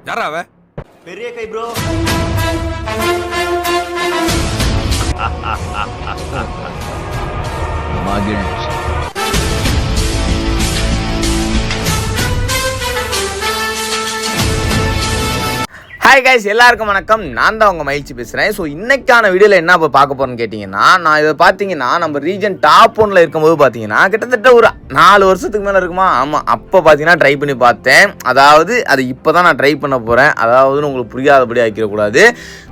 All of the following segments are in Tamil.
யாரா அவ? பெரிய கை ப்ரோ. மகிழ்ச்சி. ஹாய் கைஸ், எல்லாருக்கும் வணக்கம். நான் தான் உங்கள் மகிழ்ச்சி பேசுகிறேன். ஸோ இன்னைக்கான வீடியோவில் என்ன இப்போ பார்க்க போகிறேன்னு கேட்டிங்கன்னா, நான் இதை பார்த்தீங்கன்னா நம்ம ரீஜன் டாப் 1ல் இருக்கும்போது பார்த்தீங்கன்னா கிட்டத்தட்ட ஒரு 4 வருஷத்துக்கு மேலே இருக்குமா? ஆமாம், அப்போ பார்த்தீங்கன்னா ட்ரை பண்ணி பார்த்தேன். அதாவது அது இப்போ தான் நான் ட்ரை பண்ண போகிறேன். அதாவதுன்னு உங்களுக்கு புரியாதபடி ஆக்கிடக்கூடாது.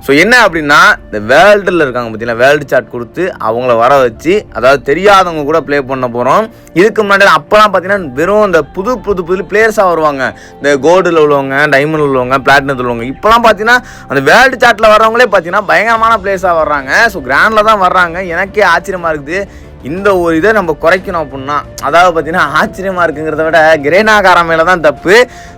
ஸோ என்ன அப்படின்னா, இந்த வேர்ல்டில் இருக்காங்க பார்த்தீங்கன்னா, வேர்ல்டு சார்ட் கொடுத்து அவங்கள வர வச்சு, அதாவது தெரியாதவங்க கூட ப்ளே பண்ண போகிறோம். இதுக்கு முன்னாடி அப்போலாம் பார்த்தீங்கன்னா வெறும் இந்த புது பிளேயர்ஸாக வருவாங்க. இந்த கோல்டில் உள்ளவங்க, டைமண்டில் உள்ளவங்க, பிளாட்டினத்தில் உள்ளவங்க. இப்போலாம் பார்த்தீங்கன்னா அந்த வேர்ல்டு சார்ட்டில் வர்றவங்களே பார்த்தீங்கன்னா பயங்கரமான பிளேஸாக வர்றாங்க. ஸோ கிராண்டில் தான் வர்றாங்க. எனக்கே ஆச்சரியமாக இருக்குது. இந்த ஒரு இதை நம்ம குறைக்கணும் அப்படின்னா, அதாவது பார்த்தீங்கன்னா ஆச்சரியமாக இருக்குங்கிறத விட கிரேனாகார மேலே தான் தப்பு.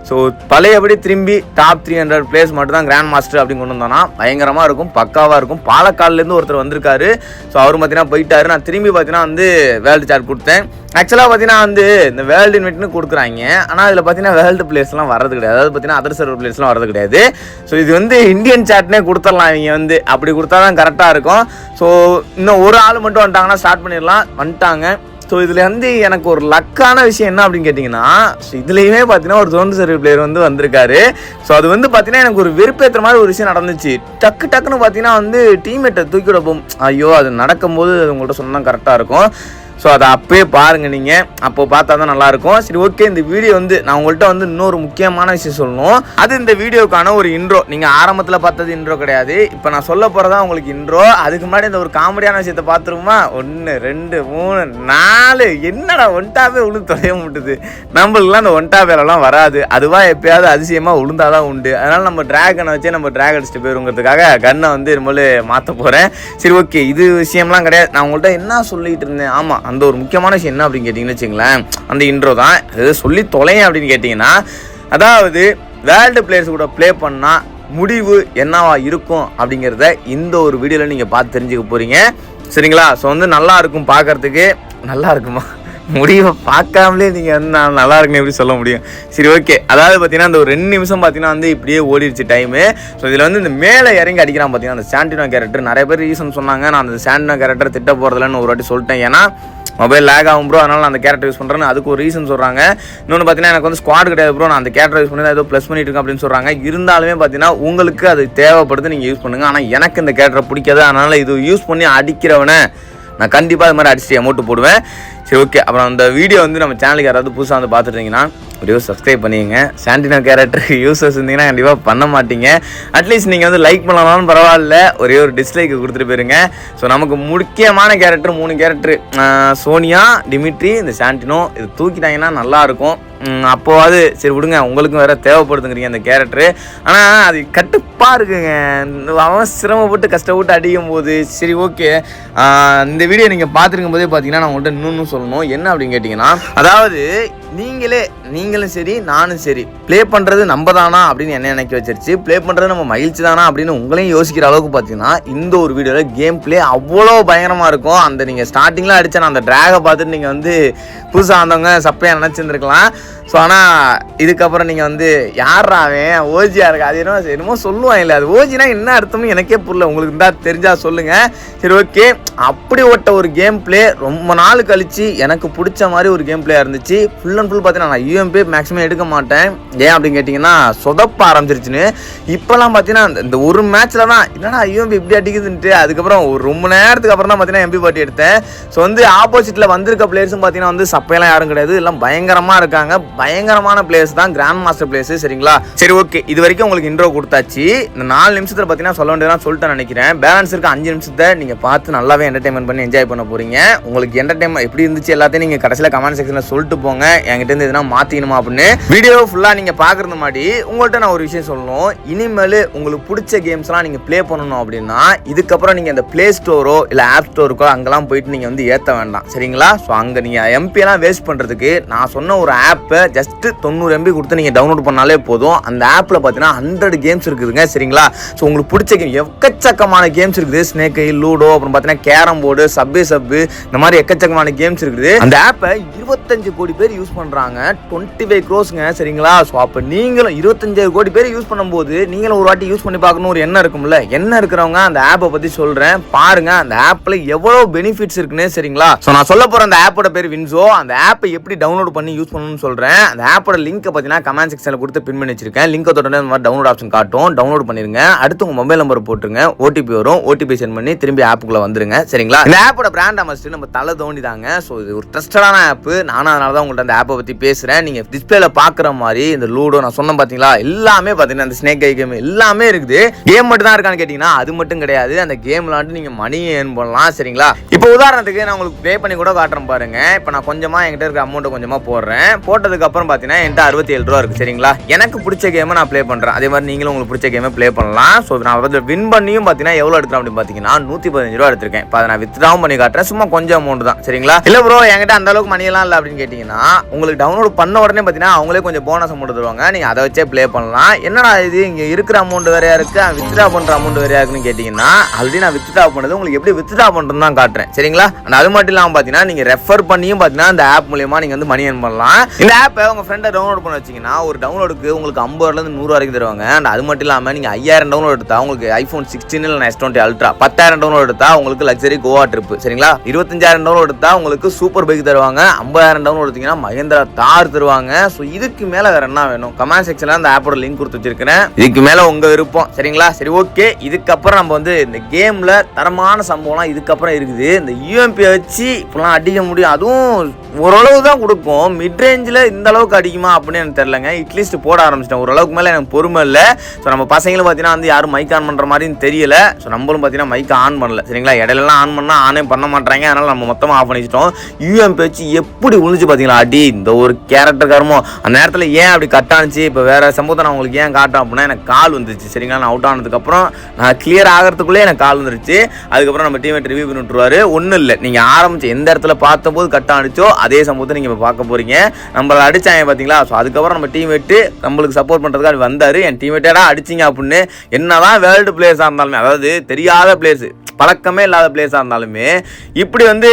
ஸோ பழையபடி திரும்பி டாப் 300 பிளேஸ் மட்டும் தான் கிராண்ட் மாஸ்டர் அப்படின்னு கொண்டு வந்தோன்னா பயங்கரமாக இருக்கும், பக்காவாக இருக்கும். பாலக்காடுலேருந்து ஒருத்தர் வந்திருக்காரு. ஸோ அவர் பார்த்தீங்கன்னா போயிட்டாரு. நான் திரும்பி பார்த்தீங்கன்னா வந்து வேர்ல்டு சார்ட் கொடுத்தேன். ஆக்சுவலாக பார்த்தீங்கன்னா வந்து இந்த வேர்ல்டு இன்வெட்னு கொடுக்குறாங்க. ஆனால் இதில் பார்த்தீங்கன்னா வேர்ல்டு பிளேஸ்லாம் வரது கிடையாது. அதாவது பார்த்தீங்கன்னா அதர் சர்வர் பிளேஸ்லாம் வரது கிடையாது. ஸோ இது வந்து இந்தியன் சார்ட்னே கொடுத்துடலாம். இவங்க வந்து அப்படி கொடுத்தா தான் கரெக்டாக இருக்கும். ஸோ இன்னும் ஒரு ஆள் மட்டும் வந்துட்டாங்கன்னா ஸ்டார்ட் பண்ணிடலாம். வந்துட்டாங்க. ஸோ இதில் வந்து எனக்கு ஒரு லக்கான விஷயம் என்ன அப்படின்னு கேட்டிங்கன்னா, ஸோ இதுலேயுமே பார்த்தீங்கன்னா ஒரு ஜோன் சர்வீஸ் பிளேயர் வந்து வந்திருக்காரு. ஸோ அது வந்து பார்த்தீங்கன்னா எனக்கு ஒரு வெறுப்பேற்ற மாதிரி ஒரு விஷயம் நடந்துச்சு. டக்குன்னு பார்த்தீங்கன்னா வந்து டீம்மேட்டை தூக்கி விடப்போம். ஐயோ, அது நடக்கும்போது உங்கள்கிட்ட சொன்னால் கரெக்டாக இருக்கும். ஸோ அதை அப்பயே பாருங்கள் நீங்கள், அப்போ பார்த்தா தான் நல்லாயிருக்கும். சரி, ஓகே. இந்த வீடியோ வந்து நான் உங்கள்கிட்ட வந்து இன்னொரு முக்கியமான விஷயம் சொல்லணும். அது இந்த வீடியோக்கான ஒரு இன்ட்ரோ. நீங்கள் ஆரம்பத்தில் பார்த்தது இன்ட்ரோ கிடையாது. இப்போ நான் சொல்ல போகிறதா உங்களுக்கு இன்ட்ரோ. அதுக்கு முன்னாடி இந்த ஒரு காமெடியான விஷயத்தை பார்த்துருமா? 1 2 3 4 என்னடா ஒன்டாவே உளுந்து தொலைய முட்டுது. நம்மளுக்குலாம் அந்த ஒன்டா வேலைலாம் வராது. அதுவாக எப்பயாவது அதிசயமாக உளுந்தாதான் உண்டு. அதனால் நம்ம டிராகனை வச்சே நம்ம டிராக் அடிச்சுட்டு போயிருங்கிறதுக்காக கன்னை வந்து நம்மளே மாற்ற போகிறேன். சரி, ஓகே. இது விஷயம்லாம் கிடையாது. நான் உங்கள்கிட்ட என்ன சொல்லிகிட்டு இருந்தேன்? ஆமாம், அந்த ஒரு முக்கியமான விஷயம் என்ன அப்படின்னு கேட்டிங்கன்னு வச்சுங்களேன், அந்த இன்ட்ரோ தான். அது சொல்லி தொலைங்க அப்படின்னு கேட்டிங்கன்னா, அதாவது வேர்ல்டு பிளேயர்ஸ் கூட ப்ளே பண்ணால் முடிவு என்னவா இருக்கும் அப்படிங்கிறத இந்த ஒரு வீடியோவில் நீங்கள் பார்த்து தெரிஞ்சுக்க போகிறீங்க. சரிங்களா? ஸோ வந்து நல்லா இருக்கும் பார்க்குறதுக்கு. நல்லா இருக்குமா? முடிவை பார்க்காமலே நீங்கள் வந்து நான் நல்லா இருக்குன்னு எப்படி சொல்ல முடியும்? சரி, ஓகே. அதாவது பார்த்தீங்கன்னா அந்த ஒரு 2 நிமிஷம் பார்த்தீங்கன்னா வந்து இப்படியே ஓடிடுச்சு டைமு. ஸோ இதில் வந்து இந்த மேலே இறங்கி அடிக்கிறான் பார்த்தீங்கன்னா அந்த சாண்டினோ கேரக்டர். நிறைய பேர் ரீசன் சொன்னாங்க. நான் அந்த சாண்டினோ கேரக்டர் திட்ட போகிறதில்லன்னு ஒரு வாட்டி சொல்லிட்டேன். ஏன்னா மொபைல் லேக் ஆகும் ப்ரோ, அதனால் நான் அந்த கேரக்டர் யூஸ் பண்ணுறேன்னு அதுக்கு ஒரு ரீசன் சொல்கிறாங்க. இன்னொன்று பார்த்தீங்கன்னா எனக்கு வந்து ஸ்குவாட் கிடையாது ப்ரோ, நான் அந்த கேரக்டர் யூஸ் பண்ணி ஏதோ ப்ளஸ் பண்ணிட்டு இருக்கேன் அப்படின்னு சொல்கிறாங்க. இருந்தாலுமே பார்த்தீங்கன்னா உங்களுக்கு அது தேவைப்படுது, நீங்கள் யூஸ் பண்ணுங்கள். ஆனால் எனக்கு இந்த கேரக்டர் பிடிக்காது. அதனால் இது யூஸ் பண்ணி அடிக்கிறவனை நான் கண்டிப்பாக அது மாதிரி அடிச்சுட்டு அமௌண்ட் போடுவேன். சரி, ஓகே. அப்புறம் அந்த வீடியோ வந்து நம்ம சேனலுக்கு யாராவது புதுசாக வந்து பார்த்துட்டீங்கன்னா வீடியோ சப்ஸ்கிரைப் பண்ணிங்க. சாண்டினோ கேரக்டருக்கு யூஸர்ஸ் இருந்தீங்கன்னா கண்டிப்பாக பண்ண மாட்டீங்க. அட்லீஸ்ட் நீங்கள் வந்து லைக் பண்ணலாம்னு பரவாயில்ல, ஒரே ஒரு டிஸ்லைக்கு கொடுத்துட்டு போயிருங்க. ஸோ நமக்கு முக்கியமான கேரக்டர் 3 கேரக்டர், சோனியா, டிமிட்ரி, இந்த சாண்டினோ. இது தூக்கிட்டாங்கன்னா நல்லாயிருக்கும். அப்போவாது சரி விடுங்க, உங்களுக்கும் வேறு தேவைப்படுதுங்கிறீங்க அந்த கேரக்டரு. ஆனால் அது கட்டுப்பாக இருக்குங்க. அவன் சிரமப்பட்டு கஷ்டப்பட்டு அடிக்கும் போது. சரி, ஓகே. இந்த வீடியோ நீங்கள் பார்த்துருக்கும் போதே பார்த்தீங்கன்னா நான் உங்கள்கிட்ட இன்னொன்று சொல்லணும். என்ன அப்படின்னு கேட்டிங்கன்னா, அதாவது நீங்களும் சரி நானும் சரி ப்ளே பண்ணுறது நம்ம தானா அப்படின்னு என்ன நினைக்க வச்சிருச்சு. ப்ளே பண்ணுறது நம்ம மகிழ்ச்சி தானா அப்படின்னு உங்களையும் யோசிக்கிற அளவுக்கு பார்த்தீங்கன்னா இந்த ஒரு வீடியோவில் கேம் ப்ளே அவ்வளோ பயங்கரமாக இருக்கும். அந்த நீங்கள் ஸ்டார்டிங்கில் அடித்த அந்த ட்ராகை பார்த்துட்டு நீங்கள் வந்து புதுசாக வந்தவங்க சப்பையாக நினச்சிருந்துருக்கலாம். ஸோ ஆனால் இதுக்கப்புறம் நீங்கள் வந்து யாரா அவன் ஓஜியாக இருக்கு, அது என்னமோ சொல்லுவாங்க இல்லை, அது ஓஜினா என்ன அர்த்தம்னு எனக்கே புரியல. உங்களுக்கு இருந்தால் தெரிஞ்சால் சொல்லுங்கள். சரி, ஓகே. அப்படி ஒரு கேம் ப்ளே ரொம்ப நாள் கழித்து எனக்கு பிடிச்ச மாதிரி ஒரு கேம் ப்ளேயாக இருந்துச்சு. ஃபுல் அண்ட் ஃபுல் பார்த்தீங்கன்னா நான் யூஎம்பி மேக்ஸிமம் எடுக்க மாட்டேன். ஏன் அப்படின்னு கேட்டிங்கன்னா சொதப்ப ஆரம்பிச்சிருச்சுன்னு. இப்போலாம் பார்த்தீங்கன்னா இந்த ஒரு மேட்ச்சில் தான் என்னடா யூஎம்பி இப்படி அடிக்குதுன்ட்டு அதுக்கப்புறம் ஒரு ரொம்ப நேரத்துக்கு அப்புறம் தான் பார்த்தீங்கன்னா எம்பி பார்ட்டி எடுத்தேன். ஸோ வந்து ஆப்போசிட்டில் வந்திருக்க பிளேயர்ஸும் பார்த்தீங்கன்னா வந்து சப்பையெல்லாம் யாரும் கிடையாது. எல்லாம் பயங்கரமாக இருக்காங்க. பயங்கரமான பிளேயர்ஸ் தான், கிராண்ட் மாஸ்டர் பிளேயர்ஸ். சரிங்களா? சரி, ஓகே. இது வரைக்கும் உங்களுக்கு இன்ட்ரோ கொடுத்தாச்சு. இந்த 4 நிமிஷத்தில் பார்த்தீங்கன்னா சொல்ல வேண்டியதான் சொல்லிட்டேன் நினைக்கிறேன். பேலன்ஸ் இருக்க 5 நிமிஷத்தை நீங்கள் பார்த்து நல்லாவே என்டர்டைன்மெண்ட் பண்ணி என்ஜாய் பண்ண போகிறீங்க. உங்களுக்கு என்டர்டைன்மெண்ட் எப்படி இருந்துச்சு எல்லாத்தையும் நீங்கள் கடைசியில் கமெண்ட் செக்ஷனில் சொல்லிட்டு போங்க. என்கிட்ட இருந்து எதுனா மாற்றிக்கணுமா அப்படின்னு. வீடியோ ஃபுல்லாக நீங்கள் பார்க்குறது மாதிரி உங்கள்கிட்ட நான் ஒரு விஷயம் சொல்லணும். இனிமேல் உங்களுக்கு பிடிச்ச கேம்ஸ்லாம் நீங்கள் ப்ளே பண்ணணும் அப்படின்னா இதுக்கப்புறம் நீங்கள் இந்த ப்ளே ஸ்டோரோ இல்லை ஆப் ஸ்டோருக்கோ அங்கெல்லாம் போயிட்டு நீங்கள் வந்து ஏற்ற வேண்டாம். சரிங்களா? ஸோ அங்கே நீங்கள் எம்பியெல்லாம் வேஸ்ட் பண்ணுறதுக்கு நான் சொன்ன ஒரு ஆப்பை ஜஸ்ட்டு 90 MB கொடுத்து நீங்கள் டவுன்லோட் பண்ணாலே போதும். அந்த ஆப்பில் பார்த்தீங்கன்னா 100 கேம்ஸ் இருக்குதுங்க. சரிங்களா? ஸோ உங்களுக்கு பிடிச்ச கேம் எக்கச்சக்கமான கேம்ஸ் இருக்குது. ஸ்னேக் ஐ, லூடோ, அப்புறம் பார்த்தீங்கன்னா கேரம் போர்டு, சப்பு இந்த மாதிரி எக்கச்சக்கமான கேம்ஸ் பெனிஃபிட்ஸ் இருக்குது. அந்த ஆப்பை 25 கோடி பேர் யூஸ் பண்றாங்க, 25 crores சரிங்களா. ஸோ அப்போ நீங்களும் 25 கோடி பேர் யூஸ் பண்ணும்போது நீங்களும் ஒரு வாட்டி யூஸ் பண்ணி பார்க்கணும் ஒரு எண்ணம் இருக்கும்ல. என்ன இருக்கிறவங்க அந்த ஆப்பை பத்தி சொல்றேன் பாருங்க. அந்த ஆப்ல எவ்வளவு பெனிஃபிட்ஸ் இருக்குன்னு சரிங்களா. ஸோ நான் சொல்ல போற அந்த ஆப்போட பேர் வின்சோ. அந்த ஆப்பை எப்படி டவுன்லோட் பண்ணி யூஸ் பண்ணணும்னு சொல்றேன். அந்த ஆப்போட லிங்க் பார்த்தீங்கன்னா கமெண்ட் செக்ஷன்ல கொடுத்து பின் பண்ணி வச்சிருக்கேன். லிங்க் தொடர்ந்து இந்த மாதிரி டவுன்லோட் ஆப்ஷன் காட்டும். டவுன்லோட் பண்ணிருங்க. அடுத்து உங்க மொபைல் நம்பர் போட்டுருங்க, ஓடிபி வரும். ஓடிபி சென்ட் பண்ணி திரும்பி ஆப்புக்குள்ள வந்துருங்க சரிங்களா. இந்த ஆப்போட பிராண்ட் அம்பாசிடர் நம்ம தலை தோனி தாங்க. ஸோ இது ஒரு ட்ரஸ்டடான ஆப். நானும் அதனால தான் உங்கள்கிட்ட அந்த ஆப்பை பத்தி பேசுறேன். நீங்க டிஸ்பிளேல பாக்குற மாதிரி இந்த லூடோ நான் சொன்ன பாத்தீங்களா, எல்லாமே பாத்தீங்கன்னா அந்த ஸ்னேக் ஐ கேம் எல்லாமே இருக்குது. கேம் மட்டும் தான் இருக்கான்னு கேட்டீங்கன்னா அது மட்டும் கிடையாது. அந்த கேம் விளையாண்டு நீங்க மணி ஏர்ன் பண்ணலாம் சரிங்களா. இப்போ உதாரணத்துக்கு நான் உங்களுக்கு ப்ளே பண்ணி கூட காட்டுறேன் பாருங்க. இப்போ நான் கொஞ்சமா என்கிட்ட இருக்க அமௌண்ட் கொஞ்சமா போடுறேன். போட்டதுக்கு அப்புறம் பாத்தீங்கன்னா என்கிட்ட 67 ரூபா இருக்கு சரிங்களா. எனக்கு பிடிச்ச கேமை நான் ப்ளே பண்றேன். அதே மாதிரி நீங்களும் உங்களுக்கு பிடிச்ச கேமை ப்ளே பண்ணலாம். ஸோ நான் வந்து வின் பண்ணியும் பாத்தீங்கன்னா எவ்வளவு எடுக்கிறேன் அப்படின்னு பாத்தீங்கன்னா 115 ரூபா எடுத்திருக்கேன். இப்போ அதை நான் வித்ட்ராவும் பண்ணி காட்டுறேன். சும்மா கொஞ்சம் அமௌண்ட் தான் சரிங்களா. இல்ல ப்ரோ என்கிட்ட அந்த அளவுக்கு மணி எல்லாம் இல்லை அப்படின்னு கேட்டீங்கன்னா உங்களுக்கு டவுன்லோட் பண்ண உடனே பாத்தீங்கன்னா அவங்களே கொஞ்சம் போனஸ் அமௌண்ட் தருவாங்க. நீங்க அதை வச்சே ப்ளே பண்ணலாம். என்னடா இது இங்க இருக்கிற அமௌண்ட் வேறையா இருக்கு, வித்ட்ரா பண்ற அமௌண்ட் வேறையா இருக்குன்னு கேட்டீங்கன்னா ஆல்ரெடி நான் வித்ட்ரா பண்ணது உங்களுக்கு எப்படி வித்ட்ரா பண்றதுன்னு தான் காட்டுறேன் சரிங்களா. அது மட்டும் இல்லாம பாத்தீங்கன்னா நீங்க ரெஃபர் பண்ணியும் பாத்தீங்கன்னா இந்த ஆப் மூலமா நீங்க வந்து மணி ஏர்ன் பண்ணலாம். இந்த ஆப்பை உங்க ஃப்ரெண்டை டவுன்லோட் பண்ண வச்சீங்கன்னா ஒரு டவுன்லோடுக்கு உங்களுக்கு 50 ரூபாயில இருந்து 100 வரைக்கும் தருவாங்க. அது மட்டும் இல்லாம நீங்க 5000 டவுன்லோட் எடுத்தா உங்களுக்கு ஐபோன் 16 இல்ல S20 அல்ட்ரா, 10,000 டவுன்லோட் எடுத்தா உங்களுக்கு லக்ஸரி கோவா ட்ரிப் சரிங்களா. 25,000 டவுன்லோட் எடுத்தா உங்களுக்கு சூப்பர் பைக் தருவாங்க. 50,000 டவுன்லோட் எடுத்தீங்கன்னா மஹேந்திரா தார் தருவாங்க. ஸோ இதுக்கு மேல வேற என்ன வேணும்? கமெண்ட் செக்ஷன்ல அந்த ஆப்போட லிங்க் கொடுத்து வச்சிருக்கேன். இதுக்கு மேல உங்க விருப்பம் சரிங்களா. சரி ஓகே. இதுக்கப்புறம் நம்ம வந்து இந்த கேம்ல தரமான சம்பவம்லாம் இதுக்கப்புறம் இருக்குது. இந்த யூஎம்பி வச்சு இப்பெல்லாம் அடிக்க முடியும். அதுவும் ஓரளவு தான் கொடுக்கும். மிட் ரேஞ்சில் இந்த அளவுக்கு அடிக்குமா அப்படின்னு எனக்கு தெரியலங்க. இட்லீஸ்ட் போட ஆரம்பிச்சிட்டேன். ஓரளவுக்கு மேலே எனக்கு பொறுமை இல்லை. ஸோ நம்ம பசங்களும் பார்த்தீங்கன்னா வந்து யாரும் மைக் ஆன் பண்ணுற மாதிரின்னு தெரியல. ஸோ நம்மளும் பார்த்தீங்கன்னா மைக் ஆன் பண்ணல சரிங்களா. இடையிலலாம் ஆன் பண்ணால் ஆனே பண்ண மாட்டாங்க. அதனால நம்ம மொத்தமாக ஆஃப் பண்ணிச்சிட்டோம். யூஎம்பி வச்சு எப்படி விழுந்துச்சு பார்த்தீங்களா அடி. இந்த ஒரு கேரக்டர் காரமோ அந்த நேரத்தில் ஏன் அப்படி கட் ஆனிச்சு. இப்போ வேற சம்பவத்தை நான் உங்களுக்கு ஏன் காட்டுறேன் அப்படின்னா எனக்கு கால் வந்துருச்சு சரிங்களா. நான் அவுட் ஆனதுக்கப்புறம் நான் கிளியர் ஆகிறதுக்குள்ளே எனக்கு கால் வந்துருச்சு. அதுக்கப்புறம் நம்ம டீமேட் ரிவ்யூ பண்ணி விட்டுருவாரு. ஒன்றும் இல்லை, நீங்கள் ஆரம்பிச்சு எந்த இடத்துல பார்த்தபோது கட் ஆனிச்சோ அதே சம்பவத்தை நீங்கள் இப்போ பார்க்க போறீங்க. நம்மளை அடிச்சாங்க பார்த்தீங்களா. ஸோ அதுக்கப்புறம் நம்ம டீமேட்டு நம்மளுக்கு சப்போர்ட் பண்ணுறதுக்காக வந்தார். என் டீமேட்டா அடிச்சிங்க அப்படின்னு என்னதான் வேர்ல்டு பிளேயர்ஸாக இருந்தாலுமே, அதாவது தெரியாத பிளேயர்ஸ் பழக்கமே இல்லாத பிளேஸாக இருந்தாலுமே இப்படி வந்து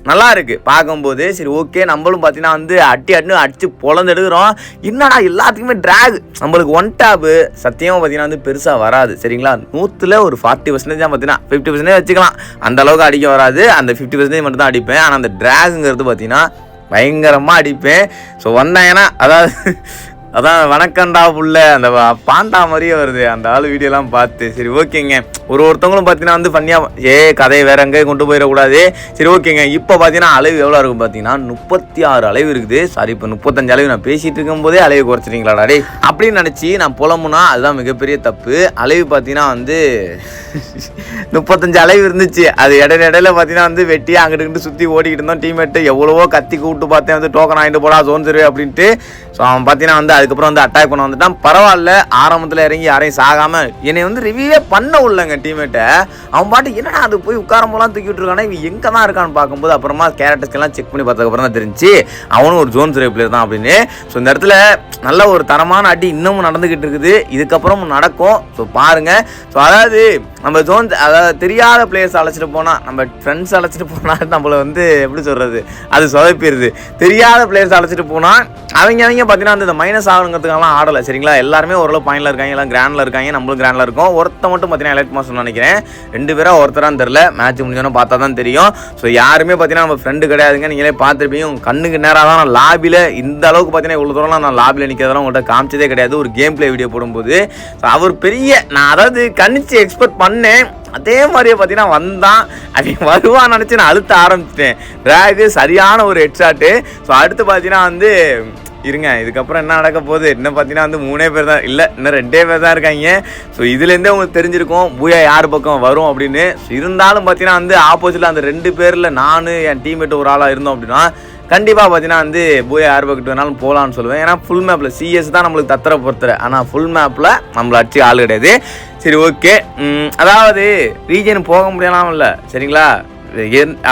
நல்லா இருக்கு பார்க்கும்போது. சரி ஓகே நம்மளும் பார்த்தீங்கன்னா வந்து அடிச்சு பொழந்து எடுக்கிறோம். என்னடா எல்லாத்துக்குமே ட்ராக். நம்மளுக்கு ஒன் டாப்பு சத்தியமாக பார்த்தீங்கன்னா வந்து பெருசாக வராது சரிங்களா. 100ல் ஒரு 40% தான் பார்த்தீங்கன்னா 50% வச்சுக்கலாம். அந்த அளவுக்கு அடிக்க வராது. அந்த 50% மட்டும் தான் அடிப்பேன். ஆனால் அந்த ட்ராகுங்கிறது பார்த்தீங்கன்னா பயங்கரமாக அடிப்பேன். ஸோ வந்தாங்கன்னா அதான் வணக்கண்டா புள்ள அந்த பாண்டா மாதிரியே வருது அந்த ஆள் வீடியோலாம் பார்த்து. சரி ஓகேங்க. ஒருத்தவங்களும் பார்த்தீங்கன்னா வந்து பண்ணியாக கதையை வேற எங்கேயும் கொண்டு போயிடக்கூடாது. சரி ஓகேங்க. இப்போ பார்த்தீங்கன்னா அளவு எவ்வளோ இருக்கும் பார்த்தீங்கன்னா 36 அளவு இருக்குது. சாரி இப்போ 35 அளவு நான் பேசிட்டு இருக்கும் போதே அளவு குறைச்சிட்டீங்களாடா டே அப்படின்னு நினச்சி நான் புலம்புனா அதுதான் மிகப்பெரிய தப்பு. அளவு பார்த்தீங்கன்னா வந்து 35 அளவு இருந்துச்சு. அது இடையில பார்த்தீங்கன்னா வந்து வெட்டி அங்கிட்டு சுற்றி ஓடிக்கிட்டு இருந்தோம். டீம்மேட்டு எவ்வளவோ கத்தி கூப்பிட்டு பார்த்தேன் வந்து டோக்கன் ஆகிட்டு போடா ஜோன் சர்வே அப்படின்ட்டு. ஸோ அவன் பார்த்தீங்கன்னா வந்து அதுக்கப்புறம் வந்து அட்டாக் பண்ண வந்துட்டான். பரவாயில்ல, ஆரம்பத்தில் இறங்கி யாரையும் சாகாமல் என்னை வந்து ரிவ்யூவே பண்ண உள்ளங்க டீம்மேட்டை. அவன் பாட்டு என்னடா அது போய் உட்காரம் போலாம் தூக்கிட்டு இருக்கானா இவன் எங்கே தான் இருக்கான்னு பார்க்கும்போது அப்புறமா கேரக்டர்ஸ்க்கெல்லாம் செக் பண்ணி பார்த்ததுக்கப்புறம் தான் தெரிஞ்சு அவனும் ஒரு ஜோன் சர்வே பிளேயர் தான் அப்படின்னு. ஸோ இந்த இடத்துல நல்ல ஒரு தரமான அடி இன்னமும் நடந்துக்கிட்டு இருக்குது. இதுக்கப்புறமும் நடக்கும். ஸோ பாருங்கள். ஸோ அதாவது நம்ம ஜோன் அதாவது தெரியாத பிளேயர்ஸ் அழைச்சிட்டு போனால் நம்ம ஃப்ரெண்ட்ஸ் அழைச்சிட்டு போனால் நம்மளை வந்து எப்படி சொல்கிறது அது சொதப்பிடுது. தெரியாத பிளேயர்ஸ் அழைச்சிட்டு போனால் அவங்க பார்த்தீங்கன்னா அந்த மைனஸ் ஆகுங்கிறதுக்கெல்லாம் ஆடலை சரிங்களா. எல்லாருமே ஓரளவு பாயிண்டில் இருக்காங்க, எல்லாம் கிராண்டில் இருக்காங்க, நம்மளும் கிராண்டில் இருக்கோம். ஒருத்த மட்டும் பார்த்தீங்கன்னா எலைட் மாஸ்டர் நினைக்கிறேன். 2 பேராக ஒருத்தரான்னு தெரில. மேட்ச் முடிஞ்சோன்னு பார்த்தா தான் தெரியும். ஸோ யாருமே பார்த்தீங்கன்னா நம்ம ஃப்ரெண்டு கிடையாதுங்க. நீங்களே பார்த்துருப்பீங்க. உங்கள் கண்ணுக்கு நேராக தான் நான் லாபியில் இந்த அளவுக்கு பார்த்தீங்கன்னா இவ்வளோ தூரம்லாம் நான் லாபியில் நிற்கிறதெல்லாம் உங்கள்கிட்ட காமிச்சதே கிடையாது ஒரு கேம் பிளே வீடியோ போடும்போது. ஸோ அவர் பெரிய நான் அதாவது கணிச்சு எக்ஸ்பெக்ட் பண்ணேன். அதே மாதிரியே பார்த்தீங்கன்னா வந்தான். அவன் வருவான்னு நினச்சி நான் அழுத்த ஆரம்பிச்சிட்டேன். ட்ராகு சரியான ஒரு ஹெட்ஷாட்டு. ஸோ அடுத்து பார்த்தீங்கன்னா வந்து இருங்க இதுக்கப்புறம் என்ன நடக்க போகுது. இன்னும் பார்த்தீங்கன்னா வந்து 3 பேர் தான் இல்லை, இன்னும் 2 பேர் தான் இருக்காங்க. ஸோ இதுலேருந்தே உங்களுக்கு தெரிஞ்சிருக்கும் பூயா யார் பக்கம் வரும் அப்படின்னு. ஸோ இருந்தாலும் பார்த்தீங்கன்னா வந்து ஆப்போசிட்டில் அந்த 2 பேரில் நான் என் டீம்மேட் ஒரு ஆளாக இருந்தோம் அப்படின்னா கண்டிப்பாக பார்த்தீங்கன்னா வந்து பூயா யார் பக்கத்து வேணாலும் போகலான்னு சொல்லுவேன். ஏன்னா ஃபுல் மேப்பில் சிஎஸ் தான் நம்மளுக்கு தத்திர பொறுத்துற. ஆனால் ஃபுல் மேப்பில் நம்மளை அடிச்சு ஆள் கிடையாது. சரி ஓகே. அதாவது ரீஜன் போக முடியலாம் இல்லை சரிங்களா.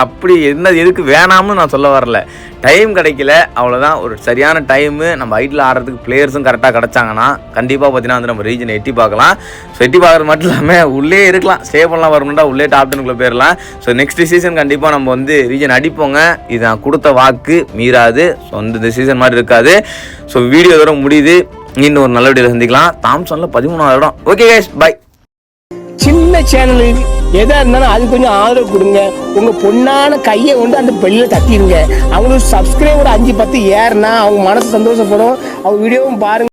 அப்படி என்ன எதுக்கு வேணாம்னு நான் சொல்ல வரல, டைம் கிடைக்கல அவ்வளோதான். ஒரு சரியான டைமு நம்ம ஐடியில் ஆடுறதுக்கு பிளேயர்ஸும் கரெக்டாக கிடச்சாங்கன்னா கண்டிப்பாக பார்த்தீங்கன்னா வந்து நம்ம ரீஜனை எட்டி பார்க்கலாம். ஸோ எட்டி பார்க்குறது மட்டும் இல்லாமல் உள்ளே இருக்கலாம், ஸ்டே பண்ணலாம், வரணும்டா உள்ளே டாப் 10 போயிடலாம். ஸோ நெக்ஸ்ட் சீசன் கண்டிப்பாக நம்ம வந்து ரீஜன் அடிப்போங்க. இது நான் கொடுத்த வாக்கு மீறாது. ஸோ இந்த சீசன் மாதிரி இருக்காது. ஸோ வீடியோ தூர முடியுது. இன்னும் ஒரு நல்ல வீடியோவில் சந்திக்கலாம். தாம்சனில் 13வது இடம். Okay guys, bye. சின்ன சேனலுக்கு எதா இருந்தாலும் அது கொஞ்சம் ஆதரவு கொடுங்க. உங்க பொண்ணான கையை கொண்டு அந்த பெல்ல தட்டிடுங்க. அவங்களுக்கு சப்ஸ்கிரைபர் 5-10 ஏறுனா அவங்க மனசு சந்தோஷப்படும். அவங்க வீடியோவும் பாருங்க.